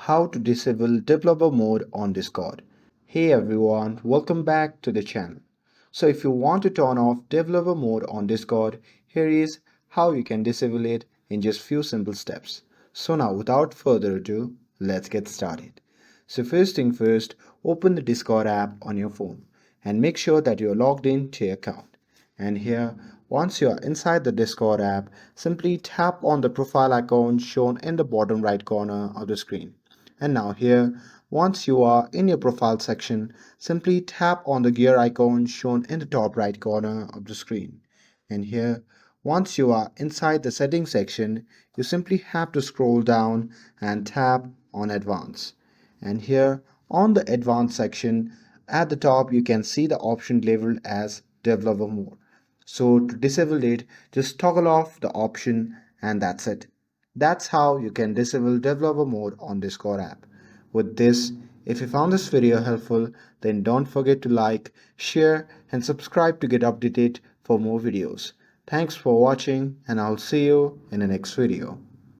how to disable developer mode on Discord. Hey everyone, welcome back to the channel. So if you want to turn off developer mode on Discord, here is how you can disable it in just few simple steps. So now without further ado, let's get started. So first thing first, open the Discord app on your phone and make sure that you're logged in to your account. And here, once you are inside the Discord app, simply tap on the profile icon shown in the bottom right corner of the screen. And now here, once you are in your profile section, simply tap on the gear icon shown in the top right corner of the screen. And here, once you are inside the settings section, you simply have to scroll down and tap on Advanced. And here on the Advanced section, at the top you can see the option labeled as Developer Mode. So to disable it, just toggle off the option and that's it. That's how you can disable developer mode on Discord app. With this, if you found this video helpful, then don't forget to like, share and subscribe to get updated for more videos. Thanks for watching and I'll see you in the next video.